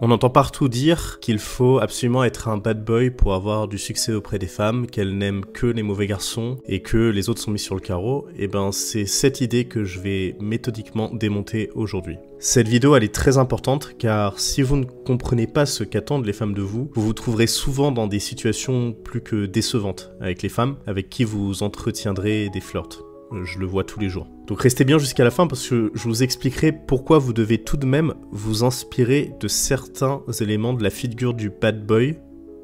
On entend partout dire qu'il faut absolument être un bad boy pour avoir du succès auprès des femmes, qu'elles n'aiment que les mauvais garçons et que les autres sont mis sur le carreau. Et ben c'est cette idée que je vais méthodiquement démonter aujourd'hui. Cette vidéo elle est très importante car si vous ne comprenez pas ce qu'attendent les femmes de vous, vous vous trouverez souvent dans des situations plus que décevantes avec les femmes avec qui vous entretiendrez des flirts. Je le vois tous les jours. Donc restez bien jusqu'à la fin parce que je vous expliquerai pourquoi vous devez tout de même vous inspirer de certains éléments de la figure du bad boy,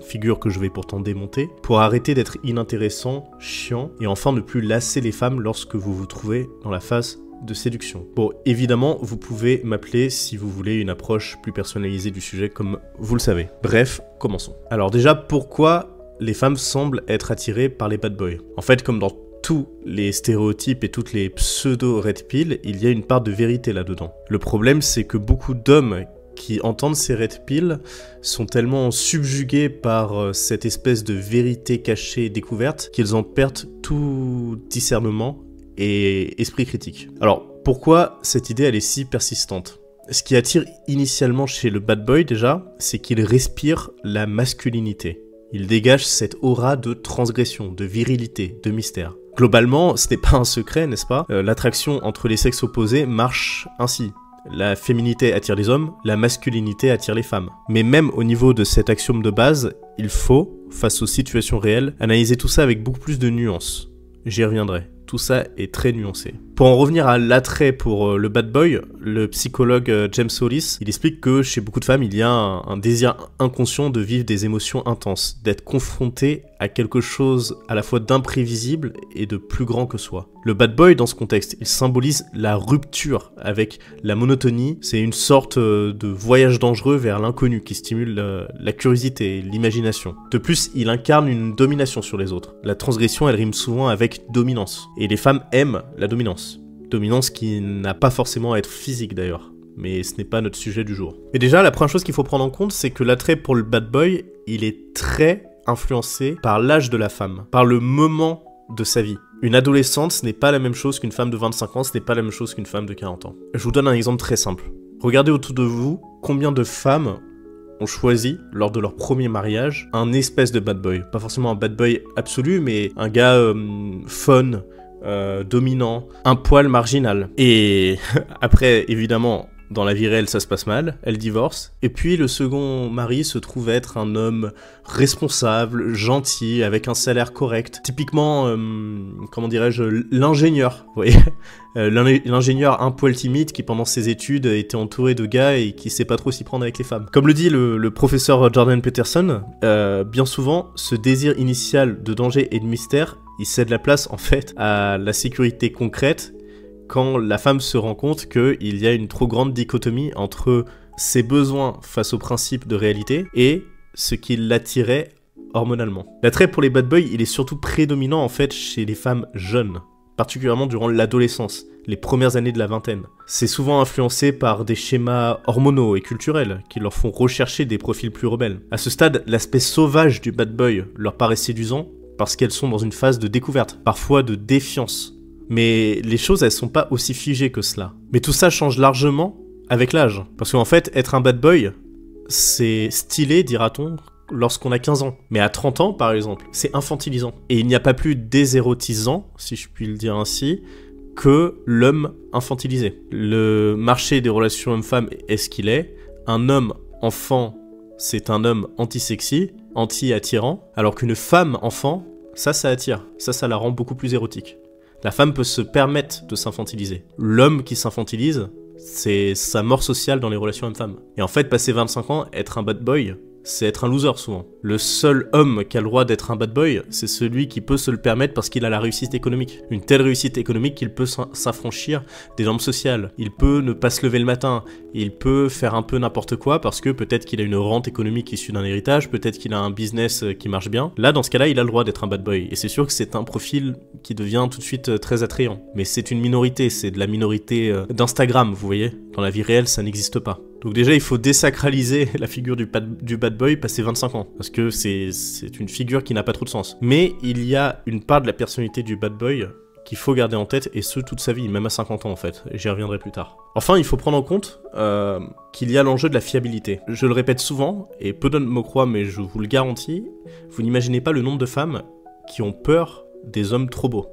figure que je vais pourtant démonter, pour arrêter d'être inintéressant, chiant, et enfin ne plus lasser les femmes lorsque vous vous trouvez dans la phase de séduction. Bon, évidemment, vous pouvez m'appeler si vous voulez une approche plus personnalisée du sujet comme vous le savez. Bref, commençons. Alors déjà, pourquoi les femmes semblent être attirées par les bad boys? En fait, comme dans tous les stéréotypes et toutes les pseudo-red pill, il y a une part de vérité là-dedans. Le problème, c'est que beaucoup d'hommes qui entendent ces red pill sont tellement subjugués par cette espèce de vérité cachée et découverte qu'ils en perdent tout discernement et esprit critique. Alors, pourquoi cette idée elle est si persistante? Ce qui attire initialement chez le bad boy déjà, c'est qu'il respire la masculinité. Il dégage cette aura de transgression, de virilité, de mystère. Globalement, ce n'est pas un secret, n'est-ce pas? L'attraction entre les sexes opposés marche ainsi. La féminité attire les hommes, la masculinité attire les femmes. Mais même au niveau de cet axiome de base, il faut, face aux situations réelles, analyser tout ça avec beaucoup plus de nuances. J'y reviendrai. Tout ça est très nuancé. Pour en revenir à l'attrait pour le bad boy, le psychologue James Hollis, il explique que chez beaucoup de femmes, il y a un désir inconscient de vivre des émotions intenses, d'être confronté à quelque chose à la fois d'imprévisible et de plus grand que soi. Le bad boy, dans ce contexte, il symbolise la rupture avec la monotonie. C'est une sorte de voyage dangereux vers l'inconnu qui stimule la curiosité et l'imagination. De plus, il incarne une domination sur les autres. La transgression, elle rime souvent avec dominance. Et les femmes aiment la dominance. Dominance qui n'a pas forcément à être physique d'ailleurs. Mais ce n'est pas notre sujet du jour. Mais déjà, la première chose qu'il faut prendre en compte, c'est que l'attrait pour le bad boy, il est très influencé par l'âge de la femme, par le moment de sa vie. Une adolescente, ce n'est pas la même chose qu'une femme de 25 ans, ce n'est pas la même chose qu'une femme de 40 ans. Je vous donne un exemple très simple. Regardez autour de vous, combien de femmes ont choisi, lors de leur premier mariage, un espèce de bad boy. Pas forcément un bad boy absolu, mais un gars fun, dominant, un poil marginal. Et après, évidemment, dans la vie réelle, ça se passe mal, elle divorce, et puis le second mari se trouve être un homme responsable, gentil, avec un salaire correct. Typiquement, comment dirais-je, l'ingénieur, vous voyez, l'ingénieur un poil timide qui pendant ses études était entouré de gars et qui sait pas trop s'y prendre avec les femmes. Comme le dit le professeur Jordan Peterson, bien souvent, ce désir initial de danger et de mystère, il cède la place en fait à la sécurité concrète quand la femme se rend compte qu'il y a une trop grande dichotomie entre ses besoins face au principe de réalité et ce qui l'attirait hormonalement. L'attrait pour les bad boys, il est surtout prédominant en fait chez les femmes jeunes, particulièrement durant l'adolescence, les premières années de la vingtaine. C'est souvent influencé par des schémas hormonaux et culturels qui leur font rechercher des profils plus rebelles. À ce stade, l'aspect sauvage du bad boy leur paraît séduisant parce qu'elles sont dans une phase de découverte, parfois de défiance. Mais les choses, elles sont pas aussi figées que cela. Mais tout ça change largement avec l'âge. Parce qu'en fait, être un bad boy, c'est stylé, dira-t-on, lorsqu'on a 15 ans. Mais à 30 ans, par exemple, c'est infantilisant. Et il n'y a pas plus désérotisant, si je puis le dire ainsi, que l'homme infantilisé. Le marché des relations homme-femme est ce qu'il est. Un homme enfant, c'est un homme anti-sexy, anti-attirant, alors qu'une femme enfant, ça attire. Ça la rend beaucoup plus érotique. La femme peut se permettre de s'infantiliser. L'homme qui s'infantilise, c'est sa mort sociale dans les relations hommes-femmes. Et en fait, passer 25 ans, être un bad boy, c'est être un loser souvent. Le seul homme qui a le droit d'être un bad boy, c'est celui qui peut se le permettre parce qu'il a la réussite économique. Une telle réussite économique qu'il peut s'affranchir des normes sociales. Il peut ne pas se lever le matin. Il peut faire un peu n'importe quoi parce que peut-être qu'il a une rente économique issue d'un héritage, peut-être qu'il a un business qui marche bien. Là, dans ce cas-là, il a le droit d'être un bad boy. Et c'est sûr que c'est un profil qui devient tout de suite très attrayant. Mais c'est une minorité, c'est de la minorité d'Instagram, vous voyez. Dans la vie réelle, ça n'existe pas. Donc déjà, il faut désacraliser la figure du bad boy passé 25 ans, parce que c'est une figure qui n'a pas trop de sens. Mais il y a une part de la personnalité du bad boy qu'il faut garder en tête, et ce, toute sa vie, même à 50 ans en fait, et j'y reviendrai plus tard. Enfin, il faut prendre en compte qu'il y a l'enjeu de la fiabilité. Je le répète souvent, et peu d'hommes me croient, mais je vous le garantis, vous n'imaginez pas le nombre de femmes qui ont peur des hommes trop beaux.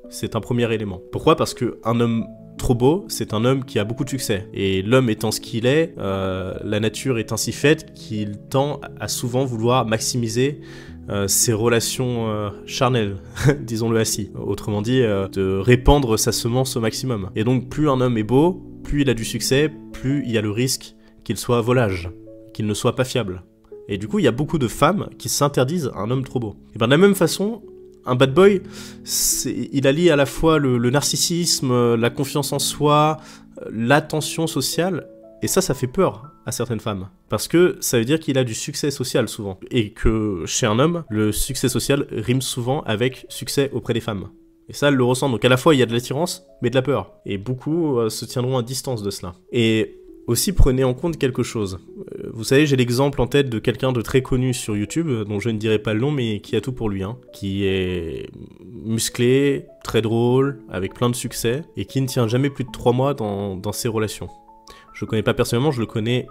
C'est un premier élément. Pourquoi ? Parce qu'un homme trop beau, c'est un homme qui a beaucoup de succès. Et l'homme étant ce qu'il est, la nature est ainsi faite qu'il tend à souvent vouloir maximiser ses relations charnelles, disons-le ainsi. Autrement dit, de répandre sa semence au maximum. Et donc, plus un homme est beau, plus il a du succès, plus il y a le risque qu'il soit volage, qu'il ne soit pas fiable. Et du coup, il y a beaucoup de femmes qui s'interdisent un homme trop beau. Et bien, de la même façon, un bad boy, il allie à la fois le narcissisme, la confiance en soi, l'attention sociale, et ça fait peur à certaines femmes. Parce que ça veut dire qu'il a du succès social souvent. Et que chez un homme, le succès social rime souvent avec succès auprès des femmes. Et ça, elle le ressent. Donc à la fois, il y a de l'attirance, mais de la peur. Et beaucoup se tiendront à distance de cela. Et aussi, prenez en compte quelque chose. Vous savez, j'ai l'exemple en tête de quelqu'un de très connu sur YouTube, dont je ne dirai pas le nom, mais qui a tout pour lui, hein, qui est musclé, très drôle, avec plein de succès, et qui ne tient jamais plus de 3 mois dans ses relations. Je le connais pas personnellement, je le connais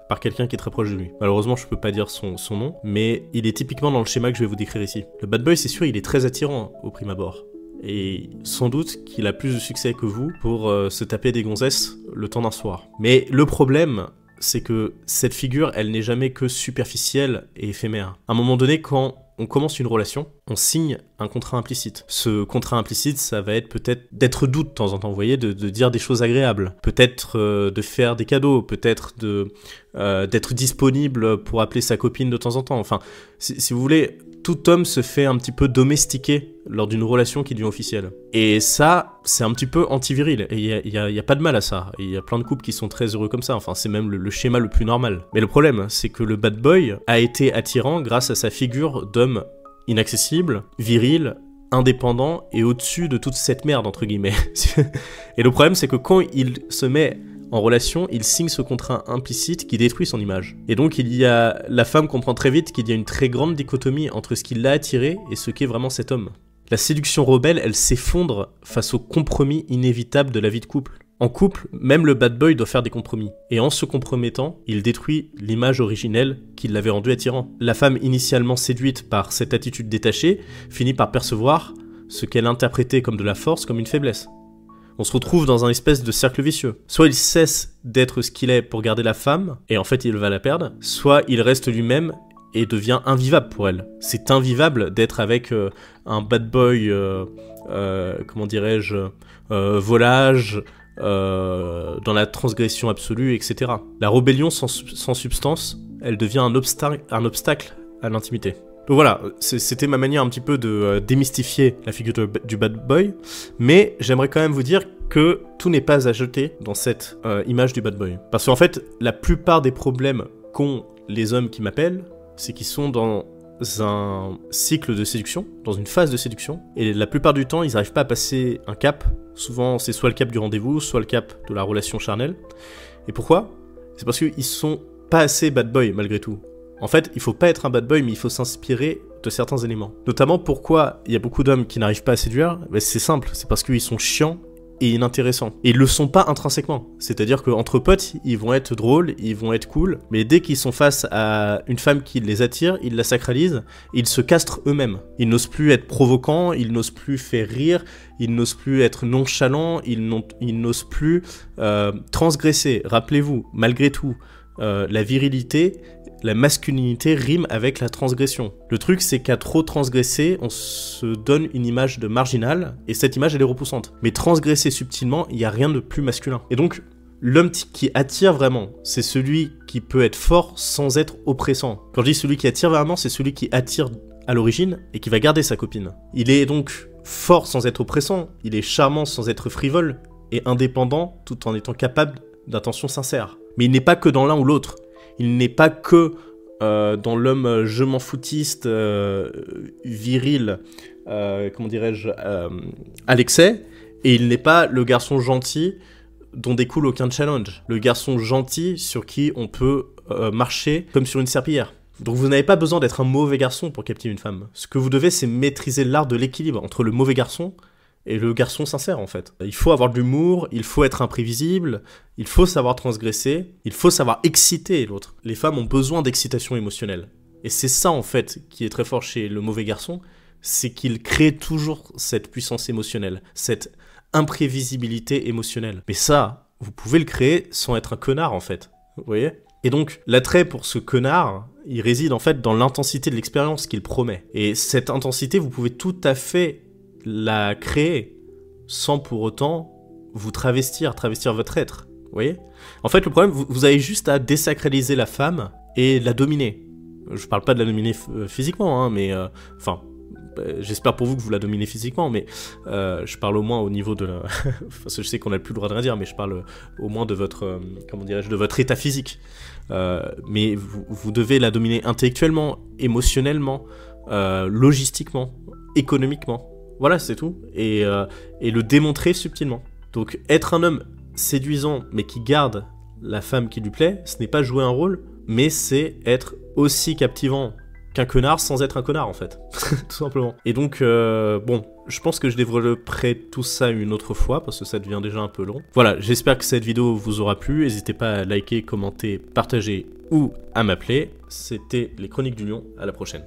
par quelqu'un qui est très proche de lui. Malheureusement, je peux pas dire son nom, mais il est typiquement dans le schéma que je vais vous décrire ici. Le bad boy, c'est sûr, il est très attirant au prime abord. Et sans doute qu'il a plus de succès que vous pour se taper des gonzesses le temps d'un soir. Mais le problème, c'est que cette figure, elle n'est jamais que superficielle et éphémère. À un moment donné, quand on commence une relation, on signe un contrat implicite. Ce contrat implicite, ça va être peut-être d'être doux de temps en temps, vous voyez, de dire des choses agréables, peut-être de faire des cadeaux, peut-être d'être disponible pour appeler sa copine de temps en temps. Enfin, si vous voulez, tout homme se fait un petit peu domestiquer lors d'une relation qui devient officielle. Et ça, c'est un petit peu antiviril. Et il y a pas de mal à ça. Il y a plein de couples qui sont très heureux comme ça. Enfin, c'est même le schéma le plus normal. Mais le problème, c'est que le bad boy a été attirant grâce à sa figure d'homme inaccessible, viril, indépendant et au-dessus de toute cette merde, entre guillemets. Et le problème, c'est que quand il se met en relation, il signe ce contrat implicite qui détruit son image. Et donc, la femme comprend très vite qu'il y a une très grande dichotomie entre ce qui l'a attiré et ce qu'est vraiment cet homme. La séduction rebelle, elle s'effondre face au compromis inévitable de la vie de couple. En couple, même le bad boy doit faire des compromis. Et en se compromettant, il détruit l'image originelle qui l'avait rendu attirant. La femme initialement séduite par cette attitude détachée finit par percevoir ce qu'elle interprétait comme de la force comme une faiblesse. On se retrouve dans un espèce de cercle vicieux. Soit il cesse d'être ce qu'il est pour garder la femme, et en fait il va la perdre, soit il reste lui-même et devient invivable pour elle. C'est invivable d'être avec un bad boy, comment dirais-je, volage, dans la transgression absolue, etc. La rébellion sans substance, elle devient un obstacle à l'intimité. Donc voilà, c'était ma manière un petit peu de démystifier la figure du bad boy, mais j'aimerais quand même vous dire que tout n'est pas à jeter dans cette image du bad boy. Parce qu'en fait, la plupart des problèmes qu'ont les hommes qui m'appellent, c'est qu'ils sont dans un cycle de séduction, dans une phase de séduction, et la plupart du temps, ils n'arrivent pas à passer un cap. Souvent, c'est soit le cap du rendez-vous, soit le cap de la relation charnelle. Et pourquoi ? C'est parce qu'ils sont pas assez bad boy, malgré tout. En fait, il faut pas être un bad boy, mais il faut s'inspirer de certains éléments. Notamment, pourquoi il y a beaucoup d'hommes qui n'arrivent pas à séduire ? C'est simple, c'est parce qu'ils sont chiants et inintéressants. Et ils le sont pas intrinsèquement. C'est-à-dire qu'entre potes, ils vont être drôles, ils vont être cool, mais dès qu'ils sont face à une femme qui les attire, ils la sacralisent, et ils se castrent eux-mêmes. Ils n'osent plus être provocants, ils n'osent plus faire rire, ils n'osent plus être nonchalants, ils n'osent plus transgresser. Rappelez-vous, malgré tout, la virilité, la masculinité rime avec la transgression. Le truc, c'est qu'à trop transgresser, on se donne une image de marginal, et cette image, elle est repoussante. Mais transgresser subtilement, il n'y a rien de plus masculin. Et donc, l'homme qui attire vraiment, c'est celui qui peut être fort sans être oppressant. Quand je dis celui qui attire vraiment, c'est celui qui attire à l'origine et qui va garder sa copine. Il est donc fort sans être oppressant, il est charmant sans être frivole, et indépendant tout en étant capable d'intentions sincères. Mais il n'est pas que dans l'un ou l'autre. Il n'est pas que dans l'homme je m'en foutiste, viril, comment dirais-je, à l'excès, et il n'est pas le garçon gentil dont découle aucun challenge. Le garçon gentil sur qui on peut marcher comme sur une serpillière. Donc vous n'avez pas besoin d'être un mauvais garçon pour captiver une femme. Ce que vous devez, c'est maîtriser l'art de l'équilibre entre le mauvais garçon et le garçon sincère en fait. Il faut avoir de l'humour, il faut être imprévisible, il faut savoir transgresser, il faut savoir exciter l'autre. Les femmes ont besoin d'excitation émotionnelle. Et c'est ça en fait qui est très fort chez le mauvais garçon, c'est qu'il crée toujours cette puissance émotionnelle, cette imprévisibilité émotionnelle. Mais ça, vous pouvez le créer sans être un connard en fait, vous voyez ? Et donc, l'attrait pour ce connard, il réside en fait dans l'intensité de l'expérience qu'il promet. Et cette intensité, vous pouvez tout à fait la créer sans pour autant vous travestir votre être, vous voyez ? En fait, le problème, vous avez juste à désacraliser la femme et la dominer. Je parle pas de la dominer physiquement, hein, mais j'espère pour vous que vous la dominez physiquement, mais je parle au moins au niveau de la... Parce que je sais qu'on n'a plus le droit de rien dire, mais je parle au moins de votre, de votre état physique. Mais vous devez la dominer intellectuellement, émotionnellement, logistiquement, économiquement. Voilà, c'est tout. Et le démontrer subtilement. Donc, être un homme séduisant, mais qui garde la femme qui lui plaît, ce n'est pas jouer un rôle, mais c'est être aussi captivant qu'un connard sans être un connard en fait, tout simplement. Et donc, je pense que je développerai tout ça une autre fois, parce que ça devient déjà un peu long. Voilà, j'espère que cette vidéo vous aura plu, n'hésitez pas à liker, commenter, partager ou à m'appeler. C'était les Chroniques du Lion, à la prochaine.